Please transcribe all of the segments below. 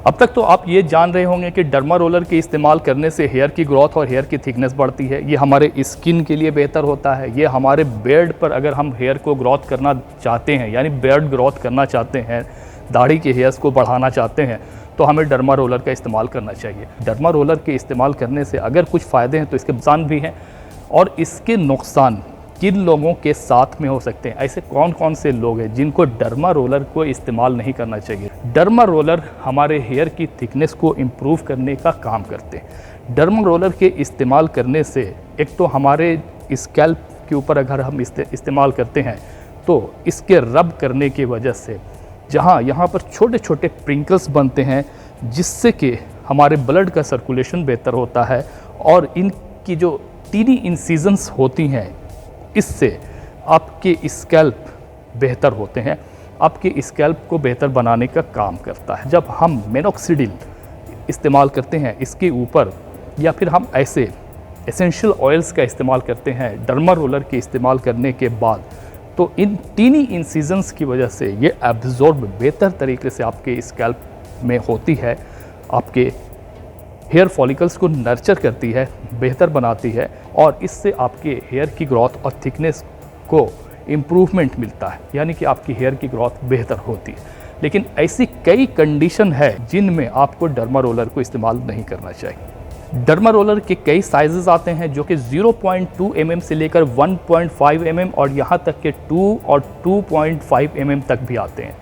अब तक तो आप ये जान रहे होंगे कि डर्मा रोलर के इस्तेमाल करने से हेयर की ग्रोथ और हेयर की थिकनेस बढ़ती है। ये हमारे स्किन के लिए बेहतर होता है। ये हमारे बियर्ड पर अगर हम हेयर को ग्रोथ करना चाहते हैं, यानी बियर्ड ग्रोथ करना चाहते हैं, दाढ़ी के हेयर्स को बढ़ाना चाहते हैं, तो हमें डर्मा रोलर का इस्तेमाल करना चाहिए। डर्मा रोलर के इस्तेमाल करने से अगर कुछ फ़ायदे हैं तो इसके नुकसान भी हैं। और इसके नुकसान किन लोगों के साथ में हो सकते हैं, ऐसे कौन कौन से लोग हैं जिनको डर्मा रोलर को इस्तेमाल नहीं करना चाहिए। डर्मा रोलर हमारे हेयर की थिकनेस को इम्प्रूव करने का काम करते हैं। डर्मा रोलर के इस्तेमाल करने से एक तो हमारे स्कैल्प के ऊपर अगर हम इस्तेमाल करते हैं तो इसके रब करने की वजह से जहाँ यहाँ पर छोटे छोटे प्रिंकल्स बनते हैं, जिससे कि हमारे ब्लड का सर्कुलेशन बेहतर होता है और इनकी जो टीनी इंसिजन्स होती हैं, इससे आपके स्कैल्प बेहतर होते हैं, आपके स्कैल्प को बेहतर बनाने का काम करता है। जब हम मिनोक्सिडिल इस्तेमाल करते हैं इसके ऊपर, या फिर हम ऐसे एसेंशियल ऑयल्स का इस्तेमाल करते हैं डर्मा रोलर के इस्तेमाल करने के बाद, तो इन टीनी इंसिजन्स की वजह से ये एब्जॉर्ब बेहतर तरीके से आपके स्कैल्प में होती है, आपके हेयर फॉलिकल्स को नर्चर करती है, बेहतर बनाती है, और इससे आपके हेयर की ग्रोथ और थिकनेस को इम्प्रूवमेंट मिलता है, यानी कि आपकी हेयर की ग्रोथ बेहतर होती है। लेकिन ऐसी कई कंडीशन है जिनमें आपको डर्मा रोलर को इस्तेमाल नहीं करना चाहिए। डर्मा रोलर के कई साइजेस आते हैं जो कि 0.2 mm से लेकर 1.5 mm और यहाँ तक के 2 और 2.5 mm तक भी आते हैं।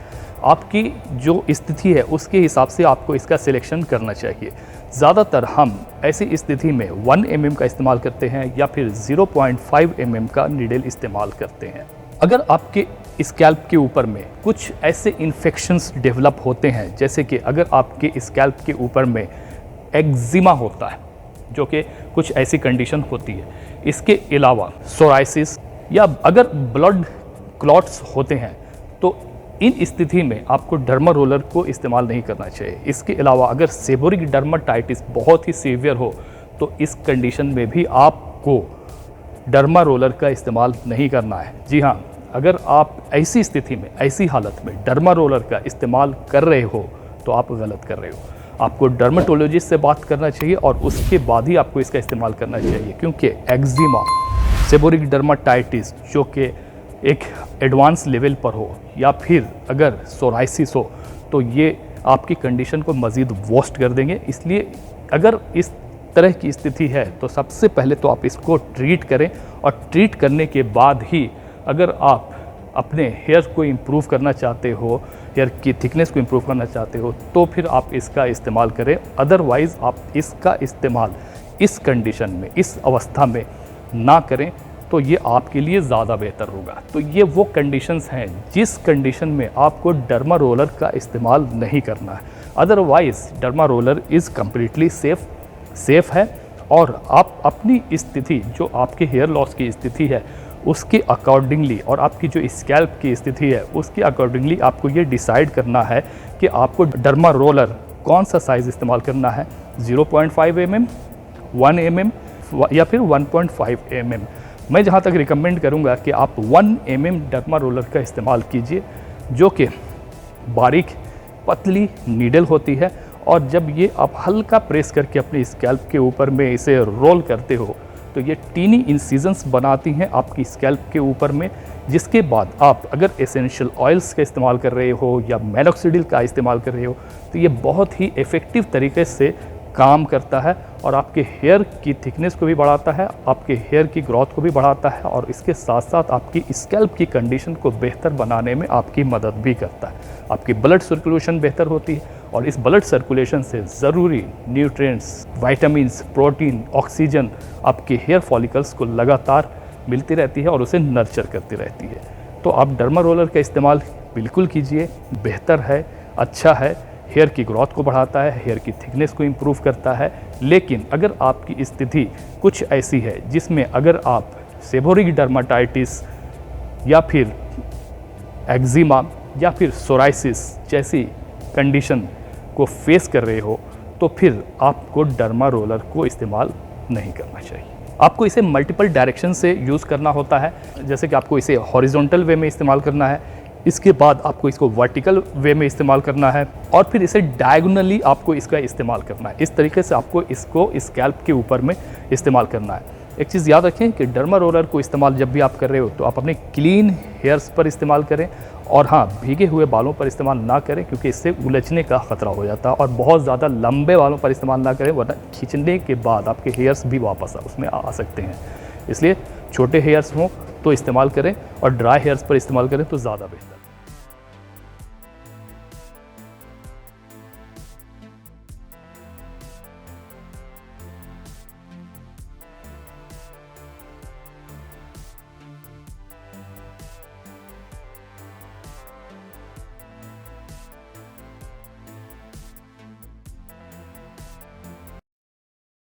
आपकी जो स्थिति है उसके हिसाब से आपको इसका सिलेक्शन करना चाहिए। ज़्यादातर हम ऐसी स्थिति में 1 mm का इस्तेमाल करते हैं या फिर 0.5 mm का नीडल इस्तेमाल करते हैं। अगर आपके स्कैल्प के ऊपर में कुछ ऐसे इन्फेक्शंस डेवलप होते हैं, जैसे कि अगर आपके स्कैल्प के ऊपर में एक्जिमा होता है, जो कि कुछ ऐसी कंडीशन होती है, इसके अलावा सोराइसिस, या अगर ब्लड क्लॉट्स होते हैं, तो इन स्थिति में आपको डर्मा रोलर को इस्तेमाल नहीं करना चाहिए। इसके अलावा अगर सेबोरिक डर्माटाइटिस बहुत ही सीवियर हो तो इस कंडीशन में भी आपको डर्मा रोलर का इस्तेमाल नहीं करना है। जी हाँ, अगर आप ऐसी स्थिति में, ऐसी हालत में डर्मा रोलर का इस्तेमाल कर रहे हो तो आप गलत कर रहे हो। आपको डर्मेटोलॉजिस्ट से बात करना चाहिए और उसके बाद ही आपको इसका इस्तेमाल करना चाहिए, क्योंकि एक्जिमा, सेबोरिक डर्माटाइटिस जो कि एक एडवांस लेवल पर हो, या फिर अगर सोराइसिस हो, तो ये आपकी कंडीशन को मज़ीद वर्स्ट कर देंगे। इसलिए अगर इस तरह की स्थिति है तो सबसे पहले तो आप इसको ट्रीट करें, और ट्रीट करने के बाद ही अगर आप अपने हेयर को इम्प्रूव करना चाहते हो, हेयर की थिकनेस को इम्प्रूव करना चाहते हो, तो फिर आप इसका इस्तेमाल करें। अदरवाइज़ आप इसका इस्तेमाल इस कंडीशन में, इस अवस्था में ना करें तो ये आपके लिए ज़्यादा बेहतर होगा। तो ये वो कंडीशंस हैं जिस कंडीशन में आपको डर्मा रोलर का इस्तेमाल नहीं करना है। Otherwise derma roller is completely safe है, और आप अपनी स्थिति, जो आपके हेयर लॉस की स्थिति है, उसके अकॉर्डिंगली, और आपकी जो स्कैल्प की स्थिति है उसके अकॉर्डिंगली आपको ये डिसाइड करना है कि आपको डर्मा रोलर कौन सा साइज़ इस्तेमाल करना है, 0.5 mm, 1 mm या फिर 1.5 mm। मैं जहाँ तक रिकमेंड करूँगा कि आप 1 mm डर्मा रोलर का इस्तेमाल कीजिए, जो कि बारीक पतली नीडल होती है, और जब ये आप हल्का प्रेस करके अपने स्कैल्प के ऊपर में इसे रोल करते हो तो ये टीनी इंसिजन्स बनाती हैं आपकी स्कैल्प के ऊपर में, जिसके बाद आप अगर एसेंशियल ऑयल्स का इस्तेमाल कर रहे हो या मिनोक्सिडिल का इस्तेमाल कर रहे हो तो ये बहुत ही इफ़ेक्टिव तरीके से काम करता है, और आपके हेयर की थिकनेस को भी बढ़ाता है, आपके हेयर की ग्रोथ को भी बढ़ाता है, और इसके साथ साथ आपकी स्कैल्प की कंडीशन को बेहतर बनाने में आपकी मदद भी करता है। आपकी ब्लड सर्कुलेशन बेहतर होती है, और इस ब्लड सर्कुलेशन से ज़रूरी न्यूट्रिएंट्स, विटामिन्स, प्रोटीन, ऑक्सीजन आपके हेयर फॉलिकल्स को लगातार मिलती रहती है और उसे नर्चर करती रहती है। तो आप डर्मा रोलर का इस्तेमाल बिल्कुल कीजिए, बेहतर है, अच्छा है, हेयर की ग्रोथ को बढ़ाता है, हेयर की थिकनेस को इम्प्रूव करता है। लेकिन अगर आपकी स्थिति कुछ ऐसी है जिसमें अगर आप सेबोरिक डर्माटाइटिस या फिर एक्जिमा या फिर सोराइसिस जैसी कंडीशन को फेस कर रहे हो, तो फिर आपको डर्मा रोलर को इस्तेमाल नहीं करना चाहिए। आपको इसे मल्टीपल डायरेक्शन से यूज़ करना होता है, जैसे कि आपको इसे हॉरिजॉन्टल वे में इस्तेमाल करना है, इसके बाद आपको इसको वर्टिकल वे में इस्तेमाल करना है और फिर इसे डायगोनली आपको इसका इस्तेमाल करना है। इस तरीके से आपको इसको स्कैल्प के ऊपर में इस्तेमाल करना है। एक चीज़ याद रखें कि डर्मा रोलर को इस्तेमाल जब भी आप कर रहे हो तो आप अपने क्लीन हेयर्स पर इस्तेमाल करें, और हाँ, भीगे हुए बालों पर इस्तेमाल ना करें क्योंकि इससे उलझने का ख़तरा हो जाता है। और बहुत ज़्यादा लंबे बालों पर इस्तेमाल ना करें, वरना खींचने के बाद आपके हेयर्स भी वापस उसमें आ सकते हैं। इसलिए छोटे हेयर्स हों तो इस्तेमाल करें और ड्राई हेयर्स पर इस्तेमाल करें तो ज़्यादा बेहतर।